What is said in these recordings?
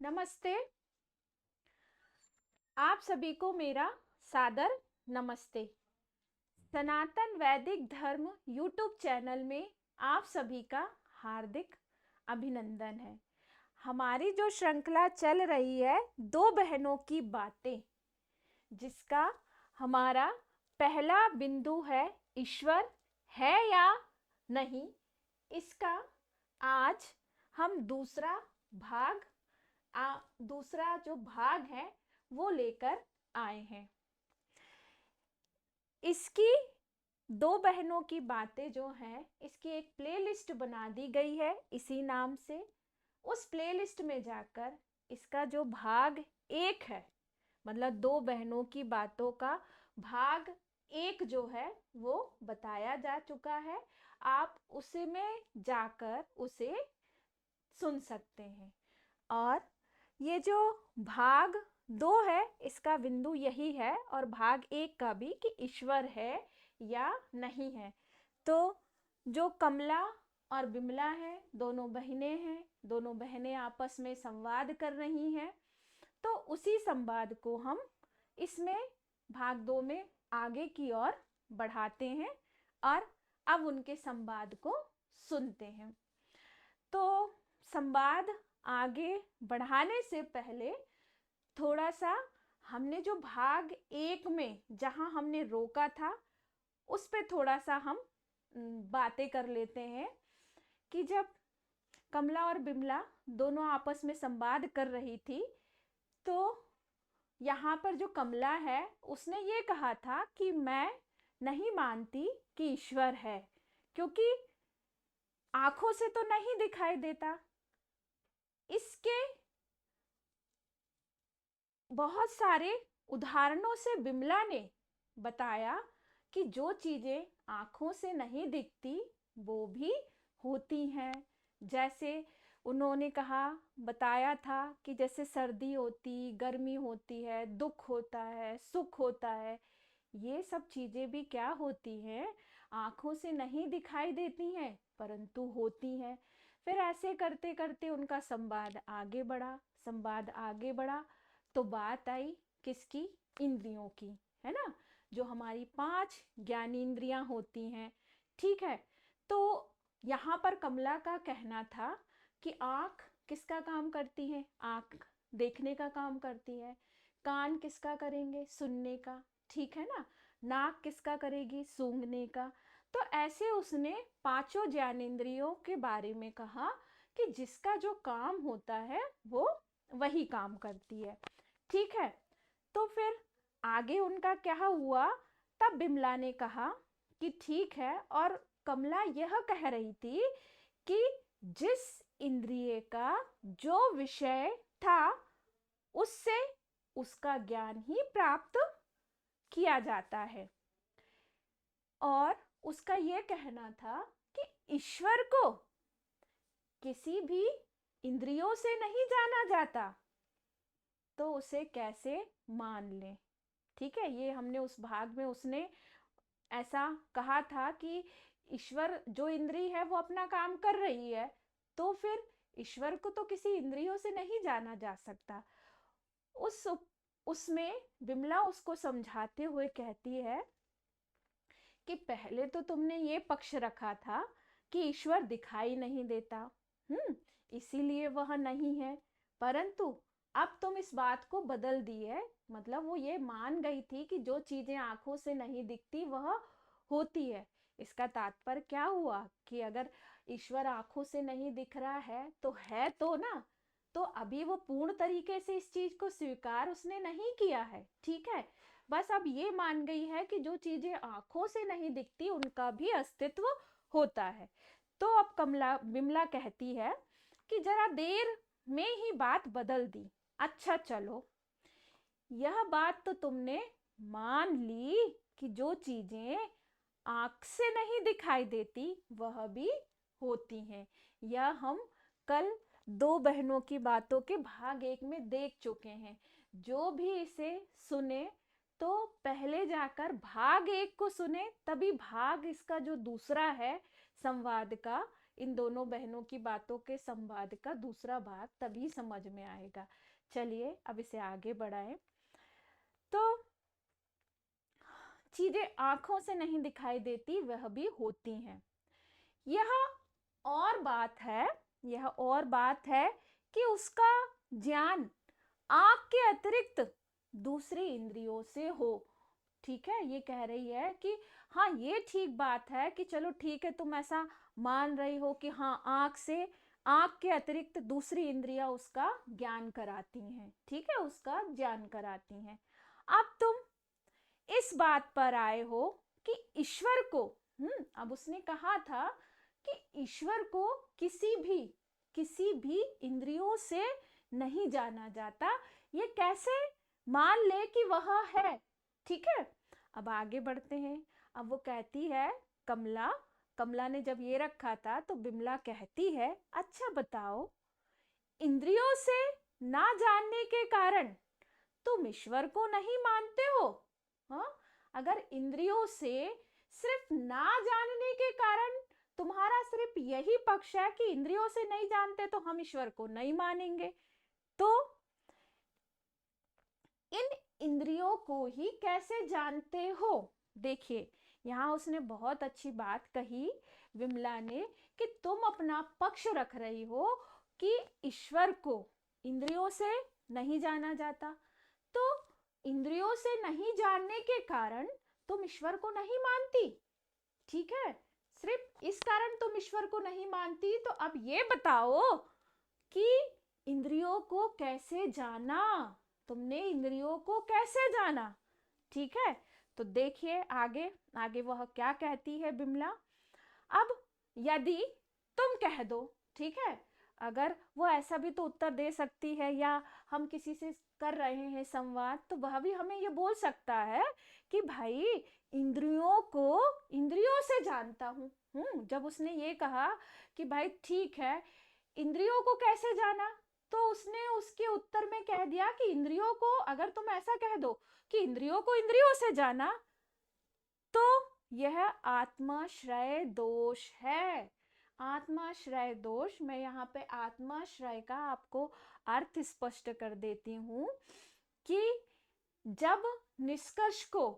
नमस्ते। आप सभी को मेरा सादर नमस्ते। सनातन वैदिक धर्म यूट्यूब चैनल में आप सभी का हार्दिक अभिनंदन है। हमारी जो श्रृंखला चल रही है दो बहनों की बातें, जिसका हमारा पहला बिंदु है ईश्वर है या नहीं, इसका आज हम दूसरा जो भाग है वो लेकर आए हैं। इसकी दो बहनों की बातें जो हैं, इसकी एक प्लेलिस्ट बना दी गई है इसी नाम से। उस प्लेलिस्ट में जाकर इसका जो भाग एक है, मतलब दो बहनों की बातों का भाग एक जो है वो बताया जा चुका है। आप उसे में जाकर उसे सुन सकते हैं। और ये जो भाग दो है इसका बिंदु यही है, और भाग एक का भी, कि ईश्वर है या नहीं है। तो जो कमला और बिमला है, दोनों बहनें हैं, दोनों बहनें आपस में संवाद कर रही हैं। तो उसी संवाद को हम इसमें भाग दो में आगे की ओर बढ़ाते हैं और अब उनके संवाद को सुनते हैं। तो संवाद आगे बढ़ाने से पहले थोड़ा सा हमने जो भाग एक में जहां हमने रोका था उस पे थोड़ा सा हम बातें कर लेते हैं कि जब कमला और बिमला दोनों आपस में संवाद कर रही थी, तो यहाँ पर जो कमला है उसने ये कहा था कि मैं नहीं मानती कि ईश्वर है, क्योंकि आंखों से तो नहीं दिखाई देता। इसके बहुत सारे उदाहरणों से बिमला ने बताया कि जो चीजें आंखों से नहीं दिखती वो भी होती हैं। जैसे उन्होंने बताया था कि जैसे सर्दी होती, गर्मी होती है, दुख होता है, सुख होता है, ये सब चीजें भी क्या होती हैं, आंखों से नहीं दिखाई देती हैं परंतु होती हैं। फिर ऐसे करते करते उनका संवाद आगे बढ़ा। तो बात आई किसकी? इंद्रियों की, है ना, जो हमारी 5 ज्ञानेंद्रियां होती हैं। ठीक है। तो यहाँ पर कमला का कहना था कि आंख किसका काम करती है? आंख देखने का काम करती है। कान किसका करेंगे? सुनने का। ठीक है ना। नाक किसका करेगी? सूंघने का। तो ऐसे उसने 5 ज्ञानेंद्रियों के बारे में कहा कि जिसका जो काम होता है वो वही काम करती है। ठीक है। तो फिर आगे उनका क्या हुआ? तब बिमला ने कहा कि ठीक है, और कमला यह कह रही थी कि जिस इंद्रिय का जो विषय था उससे उसका ज्ञान ही प्राप्त किया जाता है। और उसका यह कहना था कि ईश्वर को किसी भी इंद्रियों से नहीं जाना जाता, तो उसे कैसे मान लें। ठीक है। ये हमने उस भाग में उसने ऐसा कहा था कि ईश्वर जो इंद्रिय है वो अपना काम कर रही है, तो फिर ईश्वर को तो किसी इंद्रियों से नहीं जाना जा सकता। उसमें बिमला उसको समझाते हुए कहती है कि पहले तो तुमने ये पक्ष रखा था कि ईश्वर दिखाई नहीं देता, इसीलिए वह नहीं है, परंतु अब तुम इस बात को बदल दी है। मतलब वो ये मान गई थी कि जो चीजें आंखों से नहीं दिखती वह होती है। इसका तात्पर्य क्या हुआ कि अगर ईश्वर आंखों से नहीं दिख रहा है तो ना, तो अभी वो पूर्ण तरीके से इस चीज को स्वीकार उसने नहीं किया है। ठीक है। बस अब ये मान गई है कि जो चीजें आंखों से नहीं दिखती उनका भी अस्तित्व होता है। तो अब बिमला कहती है कि जरा देर में ही बात बदल दी। अच्छा चलो, यह बात तो तुमने मान ली कि जो चीजें आंख से नहीं दिखाई देती वह भी होती हैं। यह हम कल दो बहनों की बातों के भाग एक में देख चुके हैं। जो भी इसे सुने तो पहले जाकर भाग एक को सुने, तभी भाग इसका जो दूसरा है संवाद का, इन दोनों बहनों की बातों के संवाद का दूसरा भाग तभी समझ में आएगा। चलिए अब इसे आगे बढ़ाएं। तो चीजें आंखों से नहीं दिखाई देती, वह भी होती हैं। यह और बात है, यह और बात है कि उसका ज्ञान आंख के अतिरिक्त दूसरी इंद्रियों से हो। ठीक है, ये कह रही है कि हाँ ये ठीक बात है कि चलो ठीक है, तुम ऐसा मान रही हो कि हाँ आंख से, आंख के अतिरिक्त दूसरी इंद्रियां उसका ज्ञान कराती हैं। ठीक है, उसका ज्ञान कराती हैं। अब तुम इस बात पर आए हो कि ईश्वर को, अब उसने कहा था कि ईश्वर को किसी भी इंद्रियों से नहीं जाना जाता, ये कैसे मान ले कि वह है। ठीक है, अब आगे बढ़ते हैं। अब वो कहती है, कमला ने जब ये रखा था तो बिमला कहती है, अच्छा बताओ, इंद्रियों से ना जानने के कारण तुम ईश्वर को नहीं मानते हो? हाँ, अगर इंद्रियों से सिर्फ ना जानने के कारण तुम्हारा सिर्फ यही पक्ष है कि इंद्रियों से नहीं जानते तो हम ईश्वर को नहीं मानेंगे, तो इन इंद्रियों को ही कैसे जानते हो? देखिए, यहाँ उसने बहुत अच्छी बात कही विमला ने कि तुम अपना पक्ष रख रही हो कि ईश्वर को इंद्रियों से नहीं जाना जाता, तो इंद्रियों से नहीं जानने के कारण तुम ईश्वर को नहीं मानती। ठीक है, सिर्फ इस कारण तुम ईश्वर को नहीं मानती। तो अब ये बताओ कि इंद्रियों को कैसे जाना, तुमने इंद्रियों को कैसे जाना? ठीक है, तो देखिए आगे आगे वह क्या कहती है बिमला। अब यदि तुम कह दो, ठीक है, अगर वो ऐसा भी तो उत्तर दे सकती है, या हम किसी से कर रहे हैं संवाद तो वह भी हमें ये बोल सकता है कि भाई इंद्रियों को इंद्रियों से जानता हूँ। जब उसने ये कहा कि भाई ठीक है, इंद्रियों को कैसे जाना, तो उसने उसके उत्तर में कह दिया कि इंद्रियों को, अगर तुम ऐसा कह दो कि इंद्रियों को इंद्रियों से जाना, तो यह आत्माश्रय दोष है। आत्माश्रय दोष, मैं यहाँ पे आत्माश्रय का आपको अर्थ स्पष्ट कर देती हूँ कि जब निष्कर्ष को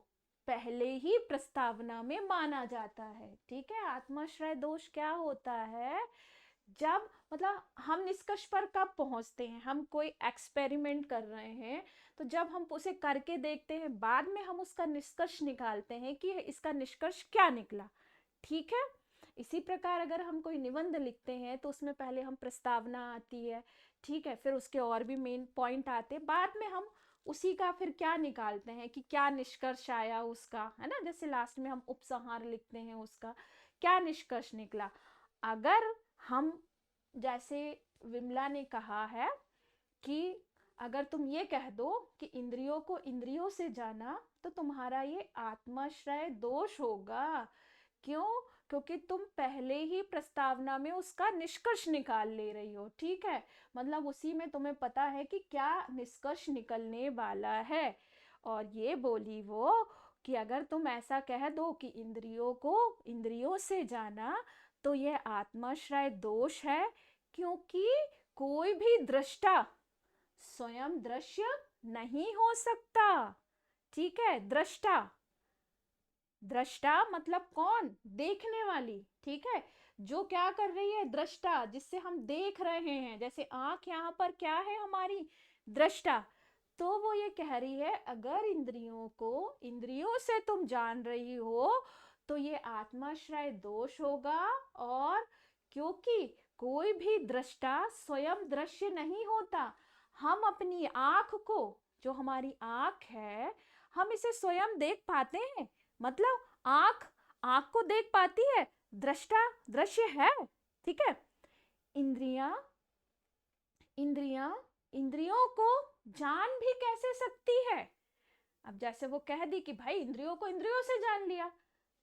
पहले ही प्रस्तावना में माना जाता है। ठीक है, आत्माश्रय दोष क्या होता है? जब मतलब हम निष्कर्ष पर कब पहुंचते हैं, हम कोई एक्सपेरिमेंट कर रहे हैं तो जब हम उसे करके देखते हैं, बाद में हम उसका निष्कर्ष निकालते हैं कि इसका निष्कर्ष क्या निकला। ठीक है, इसी प्रकार अगर हम कोई निबंध लिखते हैं तो उसमें पहले हम प्रस्तावना आती है, ठीक है, फिर उसके और भी मेन पॉइंट आते, बाद में हम उसी का फिर क्या निकालते हैं कि क्या निष्कर्ष आया उसका, है ना। जैसे लास्ट में हम उपसंहार लिखते हैं, उसका क्या निष्कर्ष निकला। अगर हम, जैसे विमला ने कहा है कि अगर तुम ये कह दो कि इंद्रियों को इंद्रियों से जाना, तो तुम्हारा ये आत्माश्रय दोष होगा। क्यों? क्योंकि तुम पहले ही प्रस्तावना में उसका निष्कर्ष निकाल ले रही हो। ठीक है, मतलब उसी में तुम्हें पता है कि क्या निष्कर्ष निकलने वाला है। और ये बोली वो कि अगर तुम ऐसा कह दो कि इंद्रियों को इंद्रियों से जाना, तो यह आत्माश्रय दोष है, क्योंकि कोई भी दृष्टा स्वयं दृश्य नहीं हो सकता। ठीक है, दृष्टा, दृष्टा मतलब कौन? देखने वाली। ठीक है, जो क्या कर रही है? दृष्टा, जिससे हम देख रहे हैं। जैसे आंख यहाँ पर क्या है हमारी? दृष्टा। तो वो ये कह रही है, अगर इंद्रियों को इंद्रियों से तुम जान रही हो तो ये आत्माश्रय दोष होगा। और क्योंकि कोई भी दृष्टा स्वयं दृश्य नहीं होता, हम अपनी आंख को, जो हमारी आंख है, हम इसे स्वयं देख पाते हैं। मतलब आंख आंख को देख पाती है, दृष्टा दृश्य है। ठीक है, इंद्रियां इंद्रियां इंद्रियों को जान भी कैसे सकती है? अब जैसे वो कह दी कि भाई इंद्रियों को इंद्रियों से जान लिया,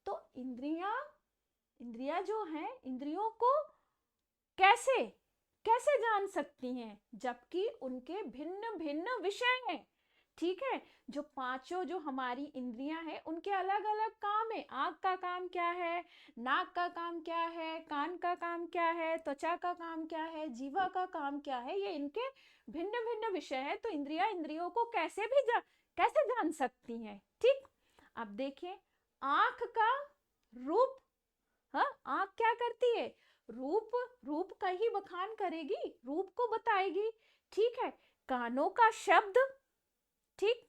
तो इंद्रियां जो हैं, इंद्रियों को कैसे कैसे जान सकती हैं, जबकि उनके भिन्न भिन्न विषय हैं। ठीक है। जो पांचों जो हमारी इंद्रियां हैं उनके अलग अलग काम है। आँख का काम क्या है, नाक का काम क्या है, कान का काम क्या है, त्वचा का काम क्या है, जीवा का काम क्या है, ये इनके भिन्न भिन्न विषय है। तो इंद्रियां इंद्रियों को कैसे जान सकती हैं। ठीक। अब देखिए, आँख का रूप, हाँ, आँख क्या करती है, रूप रूप का ही बखान करेगी, रूप को बताएगी। ठीक है। कानों का शब्द, ठीक,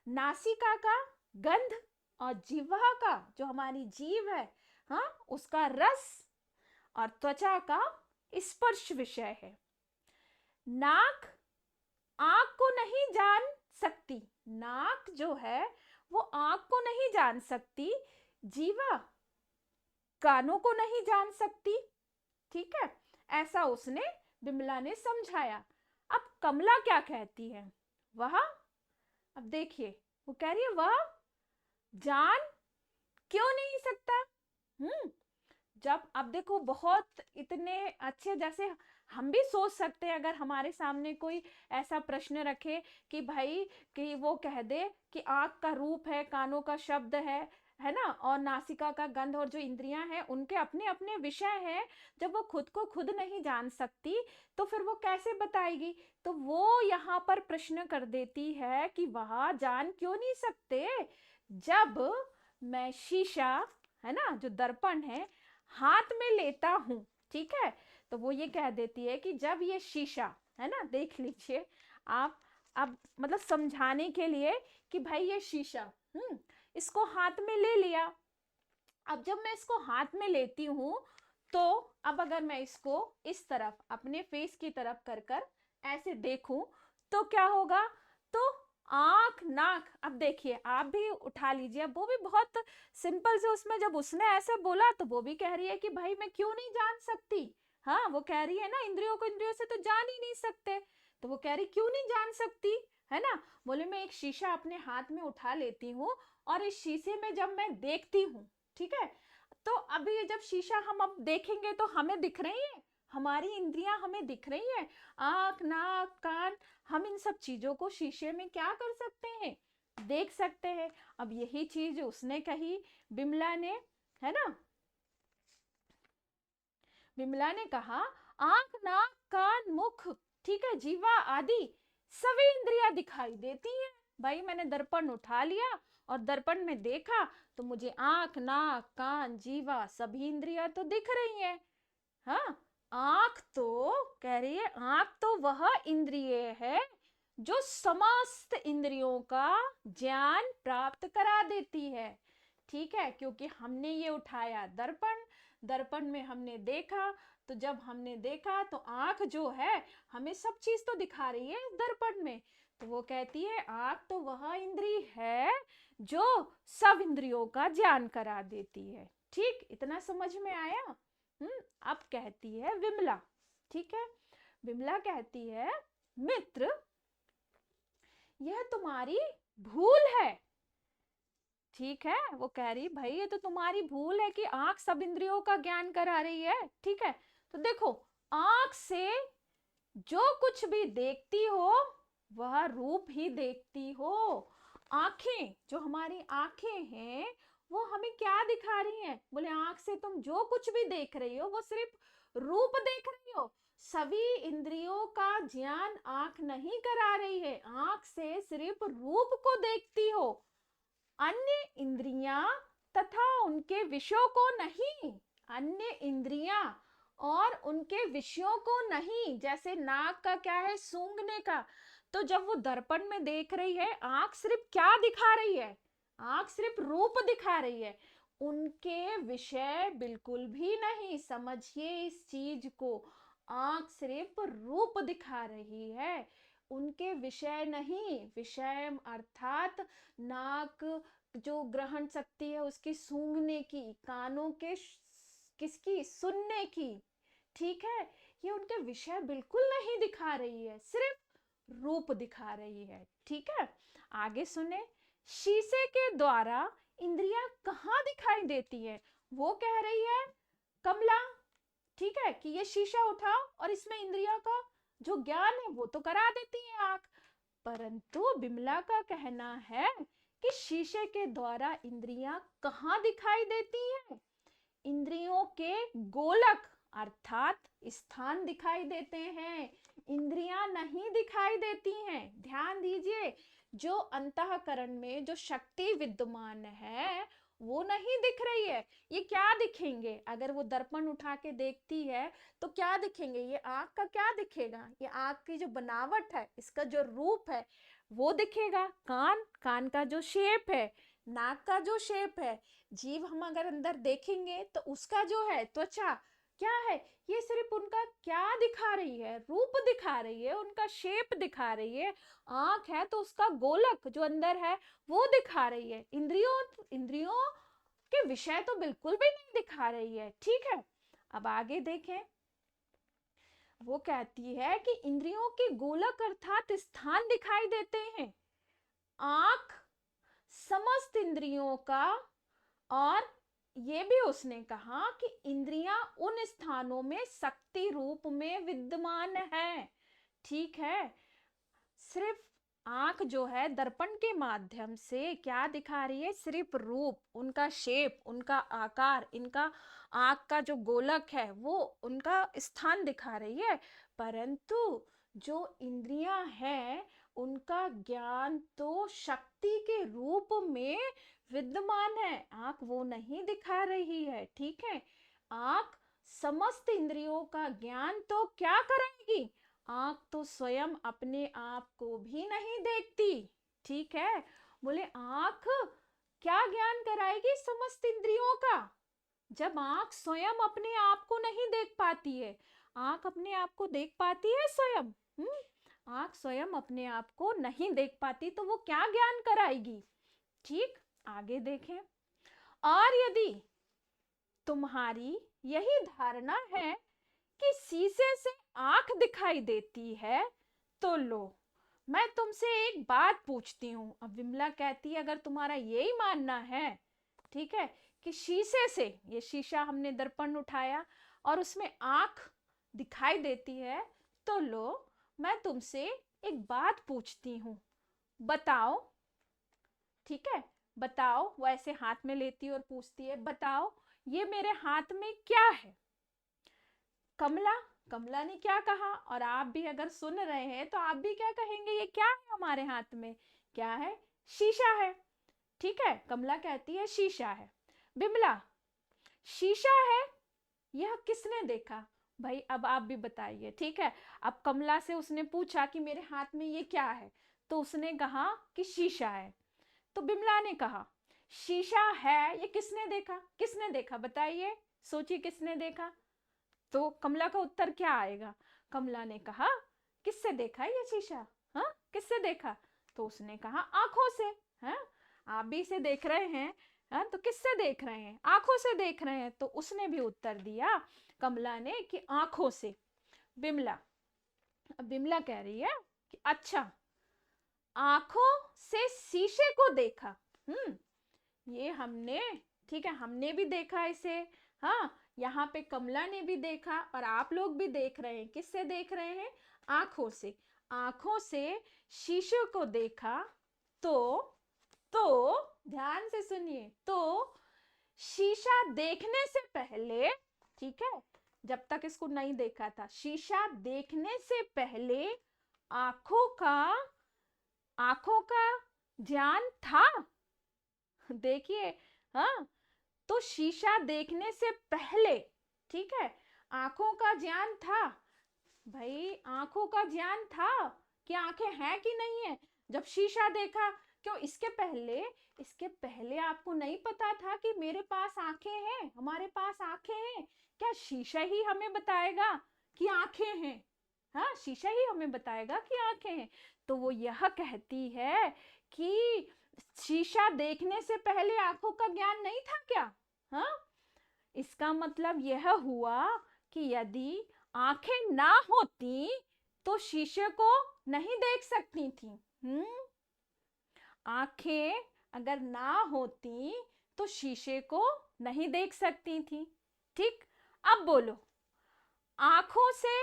नासिका का गंध, और जिह्वा का जो हमारी जीभ है, हाँ, उसका रस, और त्वचा का स्पर्श विषय है। नाक आंख को नहीं जान सकती, नाक जो है वो आंख को नहीं जान सकती, जीवा कानों को नहीं जान सकती। ठीक है, ऐसा उसने बिमला ने समझाया। अब कमला क्या कहती है, वह, अब देखिए, वो कह रही है वह जान क्यों नहीं सकता। जब, अब देखो, बहुत इतने अच्छे, जैसे हम भी सोच सकते हैं अगर हमारे सामने कोई ऐसा प्रश्न रखे कि भाई, कि वो कह दे कि आँख का रूप है, कानों का शब्द है ना, और नासिका का गंध, और जो इंद्रियां हैं उनके अपने अपने विषय हैं। जब वो खुद को खुद नहीं जान सकती तो फिर वो कैसे बताएगी। तो वो यहाँ पर प्रश्न कर देती है कि वह जान क्यों नहीं सकते, जब मैं शीशा, है ना, जो दर्पण है, हाथ में लेता हूं। ठीक है, तो वो ये कह देती है कि जब ये शीशा, है ना, देख लीजिए आप, अब मतलब समझाने के लिए कि भाई ये शीशा, इसको हाथ में ले लिया। अब जब मैं इसको हाथ में लेती हूं, तो अब अगर मैं इसको इस तरफ, अपने फेस की तरफ कर कर ऐसे देखूं, तो क्या होगा, तो आंख, नाक, अब देखिए आप भी उठा लीजिए। अब वो भी बहुत सिंपल से, उसमें जब उसने ऐसे बोला तो वो भी कह रही है कि भाई मैं क्यों नहीं जान सकती। हाँ, वो कह रही है ना, इंद्रियों को इंद्रियों से तो जान ही नहीं सकते। तो वो कह रही क्यों नहीं जान सकती, है ना। बोले मैं एक शीशा अपने हाथ में उठा लेती हूँ, और इस शीशे में जब मैं देखती हूँ, ठीक है, तो अभी ये जब शीशा हम अब देखेंगे तो हमें दिख रही है, हमारी इंद्रियां हमें दिख रही है, आंख, नाक, कान, हम इन सब चीजों को शीशे में क्या कर सकते हैं, देख सकते हैं। अब यही चीज उसने कही, बिमला ने, है ना, बिमला ने कहा आंख, नाक, कान, मुख, ठीक है, जीवा आदि सभी इंद्रियां दिखाई देती हैं। भाई मैंने दर्पण उठा लिया और दर्पण में देखा, तो मुझे आंख, नाक, कान, जीवा सभी इंद्रियां तो दिख रही हैं। हाँ, आंख तो, कह रही है, आंख तो वह इंद्रिय है जो समस्त इंद्रियों का ज्ञान प्राप्त करा देती है। ठीक है, क्योंकि हमने ये उठाया दर्पण, दर्पण में हमने देखा, तो जब हमने देखा तो आंख जो है हमें सब चीज तो दिखा रही है इस दर्पण में। तो वो कहती है आंख तो वह इंद्रिय है जो सब इंद्रियों का ज्ञान करा देती है। ठीक, इतना समझ में आया। अब कहती है विमला, ठीक है, विमला कहती है मित्र, यह तुम्हारी भूल है। ठीक है, वो कह रही भाई ये तो तुम्हारी भूल है कि आंख सब इंद्रियों का ज्ञान करा रही है। ठीक है, तो देखो, आंख से जो कुछ भी देखती हो वह रूप ही देखती हो। आंखें, जो हमारी आंखें हैं, वो हमें क्या दिखा रही हैं, बोले आंख से तुम जो कुछ भी देख रही हो वो सिर्फ रूप देख रही हो। सभी इंद्रियों का ज्ञान आंख नहीं करा रही है, आंख से सिर्फ रूप को देखती हो, अन्य इंद्रियां तथा उनके विषयों को नहीं। अन्य इंद्रियां और उनके विषयों को नहीं। जैसे नाक का क्या है, सूंघने का, तो जब वो दर्पण में देख रही है, आंख सिर्फ क्या दिखा रही है, आंख सिर्फ रूप दिखा रही है, उनके विषय बिल्कुल भी नहीं। समझिए इस चीज को, आंख सिर्फ रूप दिखा रही है, उनके विषय नहीं। विषय अर्थात नाक जो ग्रहण शक्ति है उसकी, सूंघने की, कानों के किसकी, सुनने की। ठीक है, ये उनके विषय बिल्कुल नहीं दिखा रही है, सिर्फ रूप दिखा रही है। ठीक है, आगे सुने, शीशे के द्वारा इंद्रियां कहाँ दिखाई देती है, वो कह रही है कमला। ठीक है, कि ये शीशा उठाओ और इसमें इंद्रियों का जो ज्ञान है वो तो करा देती है आंख, परंतु बिमला का कहना है कि शीशे के द्वारा इंद्रियां कहाँ दिखाई देती हैं? इंद्रियों के गोलक अर्थात स्थान दिखाई देते हैं, इंद्रियां नहीं दिखाई देती हैं। ध्यान दीजिए, जो अंतःकरण में जो शक्ति विद्यमान है वो नहीं दिख रही है। ये क्या दिखेंगे? अगर वो दर्पण उठा के देखती है तो क्या दिखेंगे? ये आंख का क्या दिखेगा? ये आंख की जो बनावट है, इसका जो रूप है वो दिखेगा। कान का जो शेप है, नाक का जो शेप है, जीभ हम अगर अंदर देखेंगे तो उसका जो है त्वचा क्या है, ये सिर्फ उनका क्या दिखा रही है? रूप दिखा रही है, उनका शेप दिखा रही है। आंख है तो उसका गोलक जो अंदर है वो दिखा रही है। इंद्रियों के विषय तो बिल्कुल भी नहीं दिखा रही है। ठीक है, अब आगे देखें। वो कहती है कि इंद्रियों के गोलक अर्थात स्थान दिखाई देते हैं। आंख समस्त इंद्रियों का, और ये भी उसने कहा कि इंद्रियां उन स्थानों में शक्ति रूप में विद्यमान है। ठीक है, सिर्फ आंख जो है दर्पण के माध्यम से क्या दिखा रही है? सिर्फ रूप, उनका शेप, उनका आकार, इनका आंख का जो गोलक है वो उनका स्थान दिखा रही है। परंतु जो इंद्रियां हैं उनका ज्ञान तो शक्ति के रूप में विद्यमान है, आंख वो नहीं दिखा रही है। ठीक है, आंख समस्त इंद्रियों का ज्ञान तो क्या कराएगी? आंख तो स्वयं अपने आप को भी नहीं देखती। ठीक है, बोले आंख क्या ज्ञान कराएगी समस्त इंद्रियों का? जब आंख स्वयं अपने आप को नहीं देख पाती है। आंख अपने आप को देख पाती है स्वयं? आंख स्वयं अपने आप को नहीं देख पाती तो वो क्या ज्ञान कराएगी? ठीक, आगे देखें। और यदि तुम्हारी यही धारणा है कि शीशे से आंख दिखाई देती है तो लो, मैं तुमसे एक बात पूछती हूँ। अब विमला कहती है अगर तुम्हारा यही मानना है, ठीक है, कि शीशे से, ये शीशा हमने दर्पण उठाया और उसमें आंख दिखाई देती है, तो लो मैं तुमसे एक बात पूछती हूँ, बताओ। ठीक है, बताओ। वो ऐसे हाथ में लेती है और पूछती है, बताओ ये मेरे हाथ में क्या है? कमला ने क्या कहा? और आप भी अगर सुन रहे हैं तो आप भी क्या कहेंगे? ये क्या है हमारे हाथ में? क्या है? शीशा है। ठीक है, कमला कहती है शीशा है। बिमला, शीशा है, यह किसने देखा? भाई अब आप भी बताइए। ठीक है, अब कमला से उसने पूछा कि मेरे हाथ में ये क्या है, तो उसने कहा कि शीशा है। तो बिमला ने कहा शीशा है, ये किसने देखा? किसने देखा बताइए, सोचिए किसने देखा? तो कमला का उत्तर क्या आएगा? कमला ने कहा किससे देखा ये शीशा? हाँ, किससे देखा? तो उसने कहा आंखों से। हाँ, आप भी इसे देख रहे हैं। हाँ, तो किससे देख रहे हैं? आंखों से देख रहे हैं। तो उसने भी उत्तर दिया कमला ने कि आंखों से। बिमला कह रही है कि अच्छा, आंखों से शीशे को देखा। ये हमने, ठीक है, हमने भी देखा इसे। हाँ, यहाँ पे कमला ने भी देखा और आप लोग भी देख रहे हैं। किससे देख रहे हैं? आंखों से। आंखों से शीशे को देखा तो ध्यान से सुनिए, तो शीशा देखने से पहले, ठीक है, जब तक इसको नहीं देखा था, शीशा देखने से पहले आंखों का ज्ञान था। देखिए, हाँ, तो शीशा देखने से पहले, ठीक है, आंखों का ज्ञान था। भाई आंखों का ज्ञान था कि आंखें हैं कि नहीं है जब शीशा देखा। क्यों? इसके पहले आपको नहीं पता था कि मेरे पास आंखें हैं, हमारे पास आंखें हैं? क्या शीशा ही हमें बताएगा कि आंखें हैं? हाँ, शीशा ही हमें बताएगा कि आंखें हैं। तो वो यह कहती है कि शीशा देखने से पहले आंखों का ज्ञान नहीं था क्या? हाँ, इसका मतलब यह हुआ कि यदि आंखें ना होती तो शीशे को नहीं देख सकती थी। आंखें अगर ना होती तो शीशे को नहीं देख सकती थी। ठीक, अब बोलो, आंखों से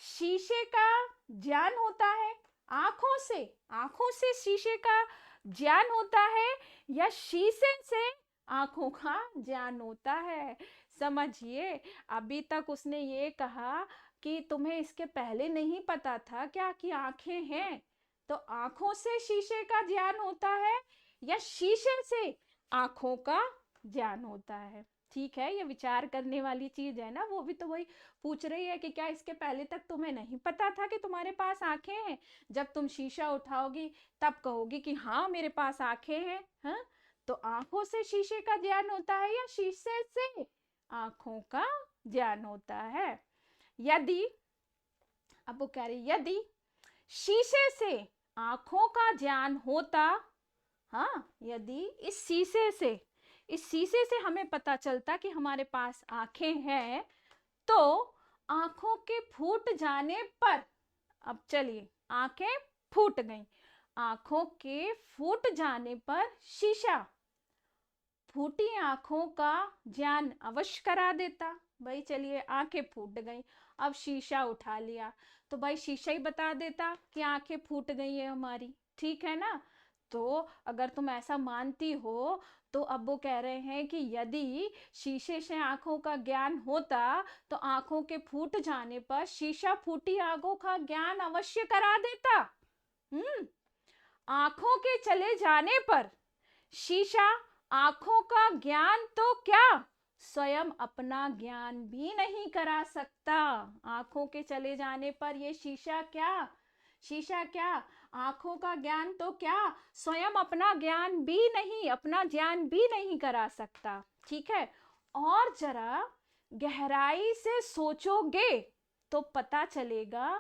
शीशे का ज्ञान होता है? आंखों से शीशे का ज्ञान होता है या शीशे से आंखों का ज्ञान होता है? समझिए, अभी तक उसने ये कहा कि तुम्हें इसके पहले नहीं पता था क्या कि आंखें हैं, तो आंखों से शीशे का ज्ञान होता है या शीशे से आंखों का ज्ञान होता है? ठीक है, ये विचार करने वाली चीज है ना। वो भी तो वही पूछ रही है कि क्या इसके पहले तक तुम्हें नहीं पता था कि तुम्हारे पास आंखें हैं? जब तुम शीशा उठाओगी तब कहोगी कि हाँ मेरे पास आंखें हैं। हाँ, तो आंखों से शीशे का ज्ञान होता है या शीशे से आंखों का ज्ञान होता है? यदि, अब वो कह रही यदि शीशे से आंखों का ज्ञान होता, हाँ, यदि इस शीशे से हमें पता चलता कि हमारे पास आंखें हैं, तो आंखों के फूट जाने पर, अब चलिए, आंखें फूट गईं, आंखों के फूट जाने पर शीशा फूटी आंखों का ज्ञान अवश्य करा देता। भाई चलिए, आंखें फूट गई, अब शीशा उठा लिया तो भाई शीशा ही बता देता कि आंखें फूट गई है हमारी, ठीक है ना? तो अगर तुम ऐसा मानती हो तो अब वो कह रहे हैं कि यदि शीशे से आंखों का ज्ञान होता तो आंखों के फूट जाने पर शीशा फूटी आंखों का ज्ञान अवश्य करा देता। आंखों के चले जाने पर शीशा आंखों का ज्ञान तो क्या, स्वयं अपना ज्ञान भी नहीं करा सकता। आंखों के चले जाने पर ये शीशा क्या आंखों का ज्ञान तो क्या, स्वयं अपना ज्ञान भी नहीं करा सकता। ठीक है, और जरा गहराई से सोचोगे तो पता चलेगा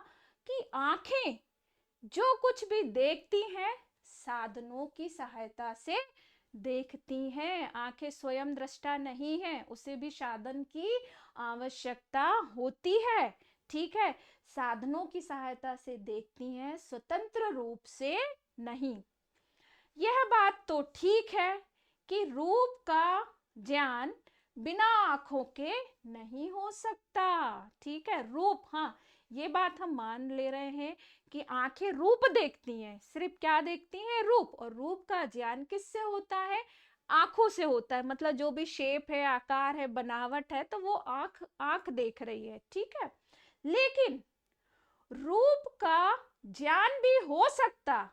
कि आंखें जो कुछ भी देखती हैं साधनों की सहायता से देखती हैं। आंखें स्वयं दृष्टा नहीं है, उसे भी साधन की आवश्यकता होती है। ठीक है, साधनों की सहायता से देखती हैं, स्वतंत्र रूप से नहीं। यह बात तो ठीक है कि रूप का ज्ञान बिना आंखों के नहीं हो सकता। ठीक है, रूप, हाँ, ये बात हम मान ले रहे हैं कि आंखें रूप देखती हैं। सिर्फ क्या देखती हैं? रूप। और रूप का ज्ञान किससे होता है? आंखों से होता है। मतलब जो भी शेप है, आकार है, बनावट है, तो वो आंख देख रही है। ठीक है, लेकिन रूप का ज्ञान भी हो सकता,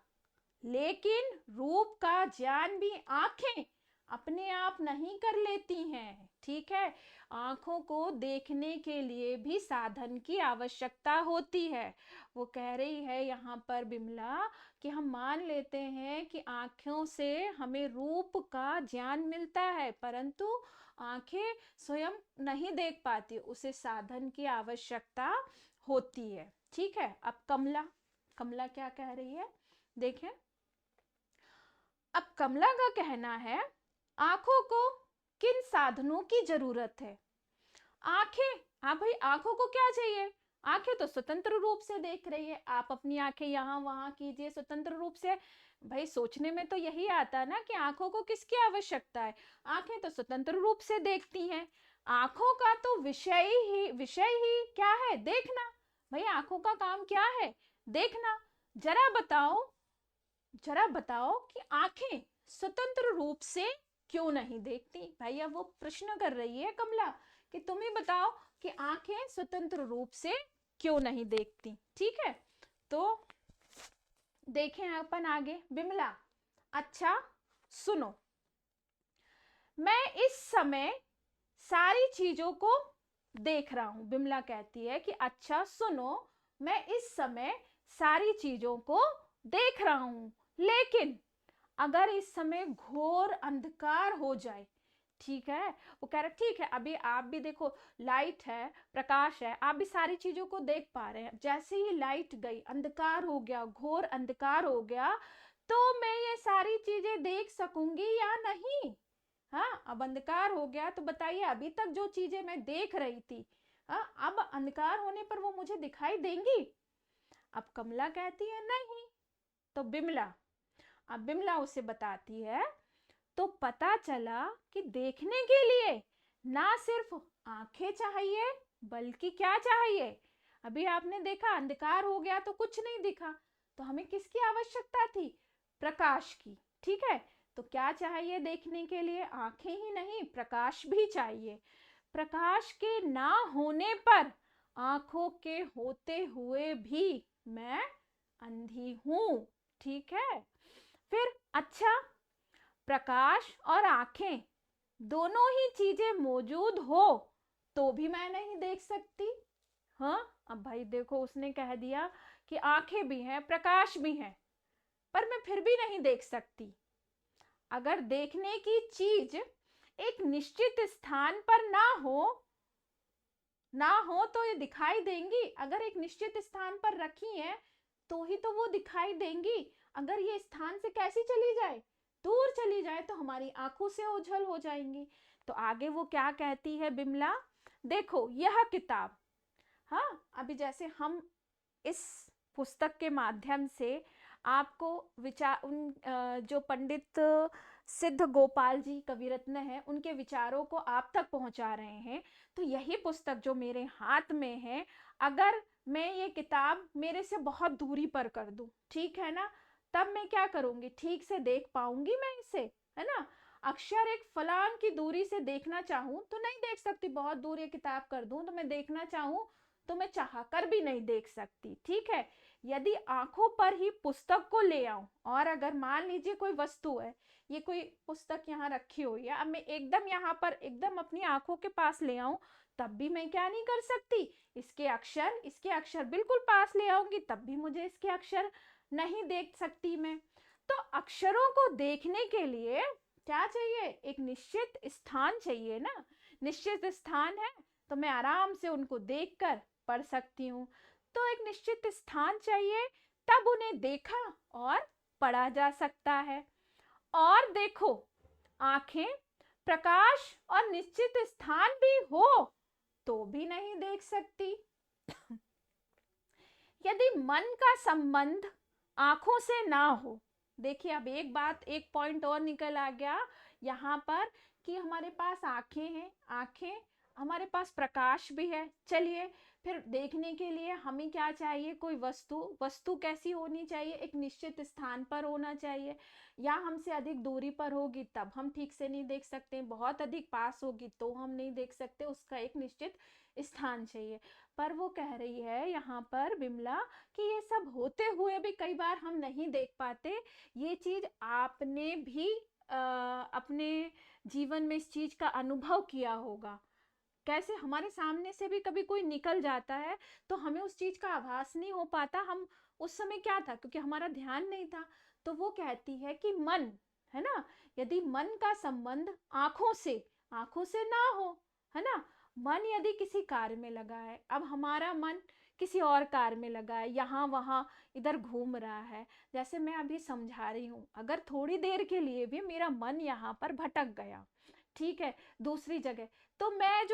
लेकिन रूप का ज्ञान भी आंखें अपने आप नहीं कर लेती हैं। ठीक है, आंखों को देखने के लिए भी साधन की आवश्यकता होती है। वो कह रही है यहाँ पर बिमला कि हम मान लेते हैं कि आंखों से हमें रूप का ज्ञान मिलता है, परंतु आंखें स्वयं नहीं देख पाती, उसे साधन की आवश्यकता होती है। ठीक है, अब कमला क्या कह रही है, देखें। अब कमला का कहना है, आंखों को किन साधनों की जरूरत है? आंखें, हाँ भाई, आंखों को क्या चाहिए? आंखें तो स्वतंत्र रूप से देख रही है। आप अपनी आंखें यहाँ वहां कीजिए स्वतंत्र रूप से, भाई सोचने में तो यही आता है ना कि आंखों को किसकी आवश्यकता है? आंखें तो स्वतंत्र रूप से देखती हैं। आंखों का तो विषय ही क्या है? देखना। भाई आंखों का काम क्या है? देखना। जरा बताओ कि आंखें स्वतंत्र रूप से क्यों नहीं देखती? भैया वो प्रश्न कर रही है कमला कि तुम ही बताओ कि आंखें स्वतंत्र रूप से क्यों नहीं देखती। ठीक है, तो देखें अपन आगे। बिमला, अच्छा सुनो, मैं इस समय सारी चीजों को देख रहा हूं। बिमला कहती है कि अच्छा सुनो, मैं इस समय सारी चीजों को देख रहा हूं, लेकिन अगर इस समय घोर अंधकार हो जाए, ठीक है, वो कह रहा ठीक है, अभी आप भी देखो, लाइट है, प्रकाश है, आप भी सारी चीजों को देख पा रहे हैं। जैसे ही लाइट गई, अंधकार हो गया, घोर अंधकार हो गया, तो मैं ये सारी चीजें देख सकूंगी या नहीं? हाँ, अब अंधकार हो गया तो बताइए, अभी तक जो चीजें मैं देख रही थी, हाँ, अब अंधकार होने पर वो मुझे दिखाई देंगी? अब कमला कहती है नहीं। तो बिमला उसे बताती है, तो पता चला कि देखने के लिए ना सिर्फ आंखें चाहिए, बल्कि क्या चाहिए? अभी आपने देखा अंधकार हो गया तो कुछ नहीं दिखा, तो हमें किसकी आवश्यकता थी? प्रकाश की। ठीक है, तो क्या चाहिए देखने के लिए? आंखें ही नहीं, प्रकाश भी चाहिए। प्रकाश के ना होने पर, आंखों के होते हुए भी मैं अंधी हूं। ठीक है, फिर अच्छा, प्रकाश और आंखें दोनों ही चीजें मौजूद हो तो भी मैं नहीं देख सकती। हाँ, अब भाई देखो, उसने कह दिया कि आंखें भी हैं, प्रकाश भी है, पर मैं फिर भी नहीं देख सकती। अगर देखने की चीज एक निश्चित स्थान पर ना हो तो ये दिखाई देंगी। अगर एक निश्चित स्थान पर रखी है तो ही तो वो दिखाई देंगी। अगर ये स्थान से कैसी चली जाए, दूर चली जाए, तो हमारी आंखों से ओझल हो जाएंगी। तो आगे वो क्या कहती है बिमला, देखो यह किताब, हाँ, अभी जैसे हम इस पुस्तक के माध्यम से आपको विचार उन जो पंडित सिद्ध गोपाल जी कविरत्न हैं, उनके विचारों को आप तक पहुंचा रहे हैं। तो यही पुस्तक जो मेरे हाथ में है, अगर मैं ये किताब मेरे से बहुत दूरी पर कर दूं, ठीक है ना, तब मैं क्या करूंगी? ठीक से देख पाऊंगी मैं इसे, है ना। अक्षर एक फलांग की दूरी से देखना चाहूं तो नहीं देख सकती। बहुत दूर ये किताब कर दूं तो मैं देखना चाहूं तो मैं चाहकर भी नहीं देख सकती। ठीक है, यदि आंखों पर ही पुस्तक को ले आऊं, और अगर मान लीजिए कोई वस्तु है, ये कोई पुस्तक यहाँ रखी हुई है, अब मैं एकदम यहाँ पर एकदम अपनी आंखों के पास ले आऊं, तब भी मैं क्या नहीं कर सकती? इसके अक्षर बिल्कुल पास ले आऊंगी, तब भी मुझे इसके अक्षर नहीं देख सकती मैं। तो अक्षरों को देखने के लिए क्या चाहिए? एक निश्चित स्थान चाहिए ना। निश्चित स्थान है तो मैं आराम से उनको देखकर पढ़ सकती हूँ। तो एक निश्चित स्थान चाहिए, तब उन्हें देखा और पढ़ा जा सकता है। और देखो, आंखें, प्रकाश और निश्चित स्थान भी हो तो भी नहीं देख सकती। यदि मन का संबंध आंखों से ना हो, देखिए अब एक बात, एक पॉइंट और निकल आ गया यहाँ पर कि हमारे पास आंखें हैं, आंखें, हमारे पास प्रकाश भी है। चलिए, फिर देखने के लिए हमें क्या चाहिए? कोई वस्तु कैसी होनी चाहिए? एक निश्चित स्थान पर होना चाहिए, या हमसे अधिक दूरी पर होगी तब हम ठीक से नहीं देख सकते, बहुत अधिक पास होगी तो हम नहीं देख सकते, उसका एक निश्चित स्थान चाहिए। पर वो कह रही है यहाँ पर बिमला कि ये सब होते हुए भी कई बार हम नहीं देख पाते। ये चीज आपने भी अपने जीवन में इस चीज का अनुभव किया होगा। कैसे हमारे सामने से भी कभी कोई निकल जाता है तो हमें उस चीज का आभास नहीं हो पाता। हम उस समय क्या था, क्योंकि हमारा ध्यान नहीं था। तो वो कहती है कि मन, है ना, यदि मन का संबंध आंखों से ना हो, है ना, मन यदि किसी कार्य में लगा है, अब हमारा मन किसी और कार्य में लगा है, यहाँ वहाँ इधर घूम रहा है, जैसे मैं अभी समझा रही हूँ, अगर थोड़ी देर के लिए भी मेरा मन यहाँ पर भटक गया, ठीक है, दूसरी जगह, तो मैं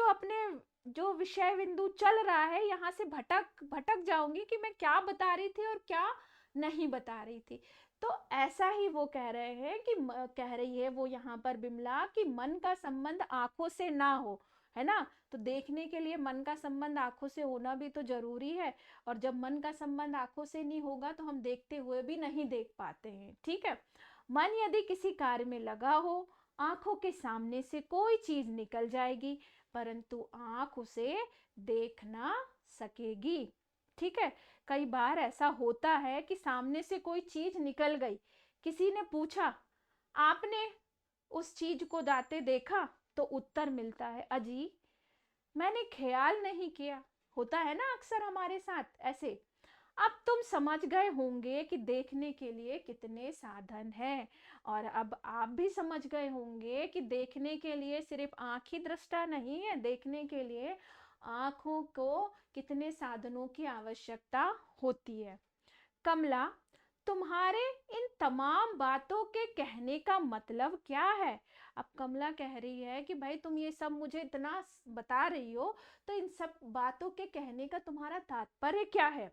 जो विषय बिंदु चल रहा है यहाँ से भटक भटक जाऊंगी कि मैं क्या बता रही थी और क्या नहीं बता रही थी। तो ऐसा ही वो कह रहे हैं कि कह रही है वो यहाँ पर बिमला कि मन का संबंध आंखों से ना हो, है ना। तो देखने के लिए मन का संबंध आंखों से होना भी तो जरूरी है, और जब मन का संबंध आंखों से नहीं होगा तो हम देखते हुए भी नहीं देख पाते हैं। ठीक है, मन यदि किसी कार्य में लगा हो, आंखों के सामने से कोई चीज निकल जाएगी परंतु आंख उसे देख ना सकेगी। ठीक है, कई बार ऐसा होता है कि सामने से कोई चीज निकल गई, किसी ने पूछा, आपने उस चीज को जाते देखा? तो उत्तर मिलता है, अजी मैंने ख्याल नहीं किया। होता है ना अक्सर हमारे साथ ऐसे। अब तुम समझ गए होंगे कि देखने के लिए कितने साधन हैं, और अब आप भी समझ गए होंगे कि देखने के लिए सिर्फ आंख ही दृष्टा नहीं है, देखने के लिए आंखों को कितने साधनों की आवश्यकता होती है। कमला, तुम्हारे इन तमाम बातों के कहने का मतलब क्या है? अब कमला कह रही है कि भाई तुम ये सब मुझे इतना बता रही हो, तो इन सब बातों के कहने का तुम्हारा तात्पर्य क्या है?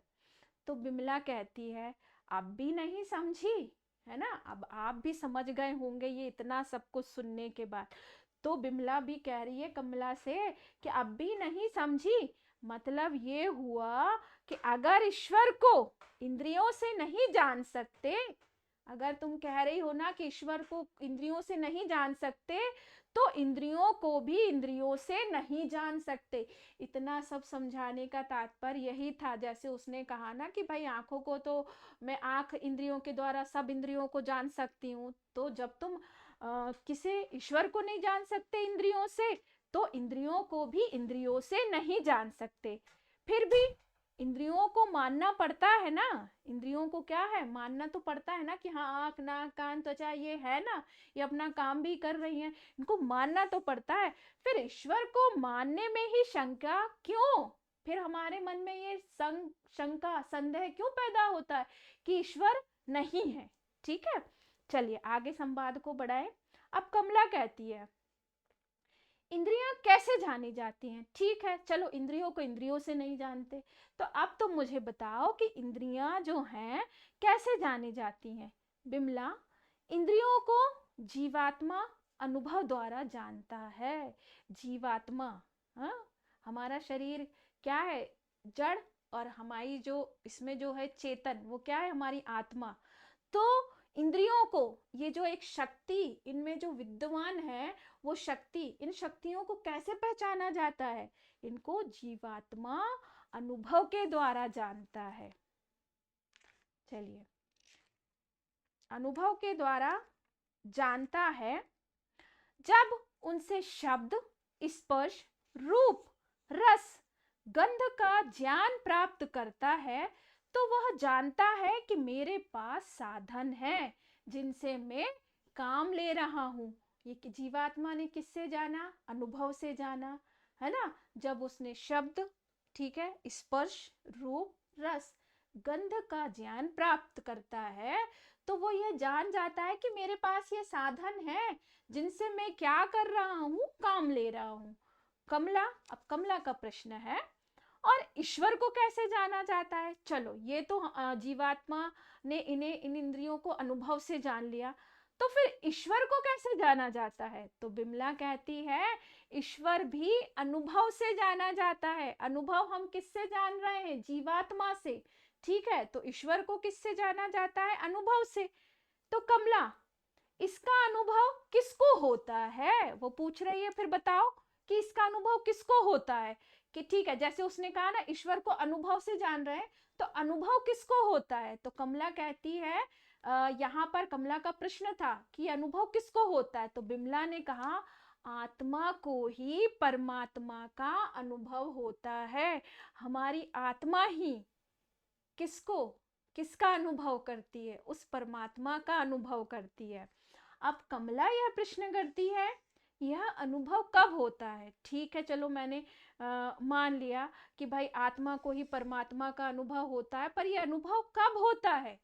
तो बिमला कहती है, अब भी नहीं समझी, है ना, अब आप भी समझ गए होंगे ये इतना सब कुछ सुनने के बाद। तो बिमला भी कह रही है कमला से कि अब भी नहीं समझी, मतलब ये हुआ कि अगर ईश्वर को इंद्रियों से नहीं जान सकते, अगर तुम कह रही हो ना कि ईश्वर को इंद्रियों से नहीं जान सकते, तो इंद्रियों को भी इंद्रियों से नहीं जान सकते। इतना सब समझाने का तात्पर्य यही था। जैसे उसने कहा ना कि भाई आंखों को तो मैं आंख इंद्रियों के द्वारा सब इंद्रियों को जान सकती हूँ, तो जब तुम किसी ईश्वर को नहीं जान सकते इंद्रियों से, तो इंद्रियों को भी इंद्रियों से नहीं जान सकते। फिर भी इंद्रियों को मानना पड़ता है ना, इंद्रियों को क्या है, मानना तो पड़ता है ना कि हाँ आंख नाक कान त्वचा ये है ना, ये अपना काम भी कर रही हैं, इनको मानना तो पड़ता है। फिर ईश्वर को मानने में ही शंका क्यों, फिर हमारे मन में ये शंका संदेह क्यों पैदा होता है कि ईश्वर नहीं है। ठीक है, चलिए आगे संवाद को बढ़ाएं। अब कमला कहती है इंद्रियां कैसे जानी जाती हैं। ठीक है, चलो इंद्रियों को इंद्रियों से नहीं जानते, तो अब तुम मुझे बताओ कि इंद्रियां जो हैं कैसे जानी जाती हैं। बिमला, इंद्रियों को जीवात्मा अनुभव द्वारा जानता है। जीवात्मा, हाँ, हमारा शरीर क्या है, जड़, और हमारी जो इसमें जो है चेतन, वो क्या है, हमारी आत्मा। तो इंद्रियों को, ये जो एक शक्ति इनमें जो विद्यमान है, वो शक्ति, इन शक्तियों को कैसे पहचाना जाता है, इनको जीवात्मा अनुभव के द्वारा जानता है। चलिए, अनुभव के द्वारा जानता है। जब उनसे शब्द, स्पर्श, रूप, रस, गंध का ज्ञान प्राप्त करता है, तो वह जानता है कि मेरे पास साधन है जिनसे मैं काम ले रहा हूं। ये जीवात्मा ने किससे जाना, अनुभव से जाना, है ना। जब उसने शब्द, ठीक है, स्पर्श, रूप, रस, गंध का ज्ञान प्राप्त करता है, तो वो यह जान जाता है कि मेरे पास ये साधन है जिनसे मैं क्या कर रहा हूं, काम ले रहा हूं। कमला, अब कमला का प्रश्न है, और ईश्वर को कैसे जाना जाता है। चलो ये तो जीवात्मा ने इन्हें, इन इंद्रियों को अनुभव से जान लिया, तो फिर ईश्वर को कैसे जाना जाता है। तो बिमला कहती है ईश्वर भी अनुभव से जाना जाता है। अनुभव हम किससे जान रहे हैं, जीवात्मा से। ठीक है, तो ईश्वर को किससे जाना जाता है, अनुभव से। तो कमला, इसका अनुभव किसको होता है, वो पूछ रही है। फिर बताओ कि इसका अनुभव किसको होता है। कि ठीक है, जैसे उसने कहा ना ईश्वर को अनुभव से जान रहे हैं, तो अनुभव किसको होता है। तो कमला कहती है, यहाँ पर कमला का प्रश्न था कि अनुभव किसको होता है, तो बिमला ने कहा आत्मा को ही परमात्मा का अनुभव होता है। हमारी आत्मा ही किसको, किसका अनुभव करती है, उस परमात्मा का अनुभव करती है। अब कमला यह प्रश्न करती है यह अनुभव कब होता है। ठीक है, चलो मैंने मान लिया कि भाई आत्मा को ही परमात्मा का अनुभव होता है, पर यह अनुभव कब होता है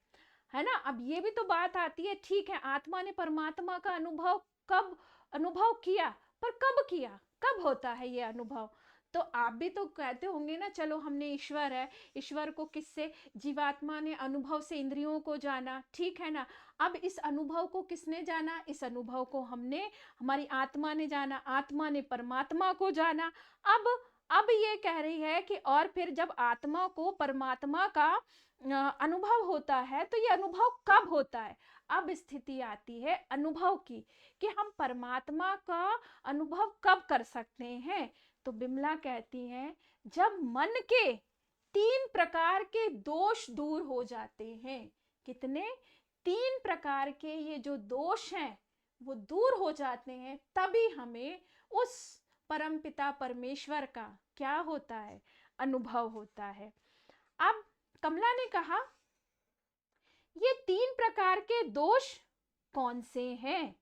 ना। अब ये भी तो बात आती है, ठीक है, आत्मा ने परमात्मा का अनुभव कब अनुभव किया, पर कब किया, कब होता है ये अनुभव। तो आप भी तो कहते होंगे ना, चलो हमने ईश्वर है, ईश्वर को किससे, जीवात्मा ने अनुभव से इंद्रियों को जाना, ठीक है ना। अब इस अनुभव को किसने जाना, इस अनुभव को हमने, हमारी आत्मा ने जाना, आत्मा ने परमात्मा को जाना। अब ये कह रही है कि और फिर जब आत्मा को परमात्मा का अनुभव होता है, तो ये अनुभव कब होता है। अब स्थिति आती है अनुभव की, कि हम परमात्मा का अनुभव कब कर सकते हैं। तो बिमला कहती हैं जब मन के 3 प्रकार के दोष दूर हो जाते हैं। कितने, 3 प्रकार के ये जो दोष हैं वो दूर हो जाते हैं, तभी हमें उस परमपिता परमेश्वर का क्या होता है, अनुभव होता है। अब कमला ने कहा ये 3 प्रकार के दोष कौन से हैं।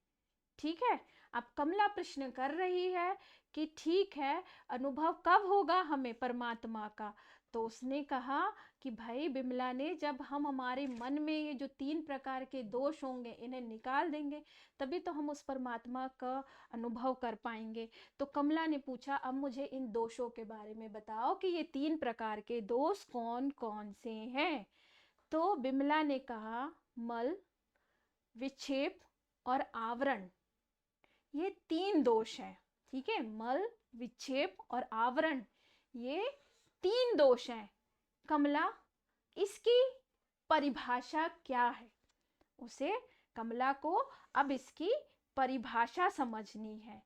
ठीक है, अब कमला प्रश्न कर रही है कि ठीक है, अनुभव कब होगा हमें परमात्मा का। तो उसने कहा कि भाई बिमला ने, जब हम हमारे मन में ये जो 3 प्रकार के दोष होंगे इन्हें निकाल देंगे, तभी तो हम उस परमात्मा का अनुभव कर पाएंगे। तो कमला ने पूछा अब मुझे इन दोषों के बारे में बताओ कि ये 3 प्रकार के दोष कौन कौन से हैं। तो बिमला ने कहा मल, विक्षेप और आवरण, ये 3 दोष हैं। ठीक है, मल, विक्षेप और आवरण, ये 3 दोष हैं। कमला, इसकी परिभाषा क्या है? उसे, कमला को अब इसकी परिभाषा समझनी है।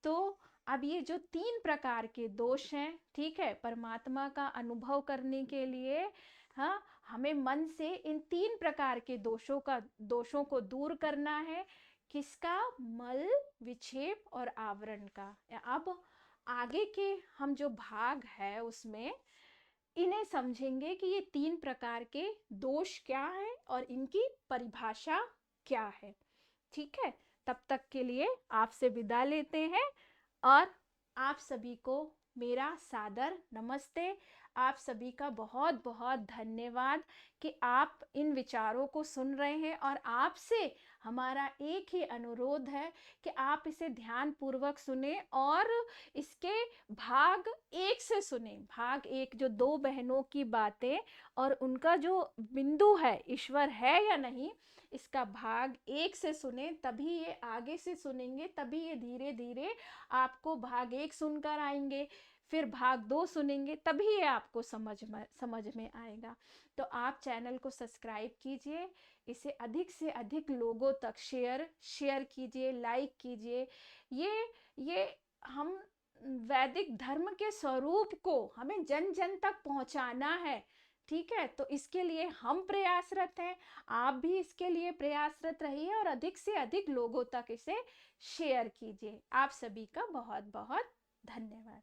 तो अब ये जो 3 प्रकार के दोष हैं, ठीक है, परमात्मा का अनुभव करने के लिए, हाँ, हमें मन से इन 3 प्रकार के दोषों को दूर करना है। किसका? मल, विक्षेप और आवरण का। अब आगे के हम जो भाग है उसमें इन्हें समझेंगे कि ये 3 प्रकार के दोष क्या हैं और इनकी परिभाषा क्या है। ठीक है, तब तक के लिए आपसे विदा लेते हैं और आप सभी को मेरा सादर नमस्ते। आप सभी का बहुत बहुत धन्यवाद कि आप इन विचारों को सुन रहे हैं, और आपसे हमारा एक ही अनुरोध है कि आप इसे ध्यान पूर्वक सुने और इसके भाग 1 से सुने। भाग 1 जो 2 बहनों की बातें और उनका जो बिंदु है, ईश्वर है या नहीं, इसका भाग 1 से सुने, तभी ये आगे से सुनेंगे, तभी ये धीरे धीरे आपको भाग 1 सुनकर आएंगे, फिर भाग 2 सुनेंगे, तभी ये आपको समझ में आएगा। तो आप चैनल को सब्सक्राइब कीजिए, इसे अधिक से अधिक लोगों तक शेयर कीजिए, लाइक कीजिए। ये हम वैदिक धर्म के स्वरूप को हमें जन जन तक पहुंचाना है। ठीक है, तो इसके लिए हम प्रयासरत हैं, आप भी इसके लिए प्रयासरत रहिए और अधिक से अधिक लोगों तक इसे शेयर कीजिए। आप सभी का बहुत बहुत धन्यवाद।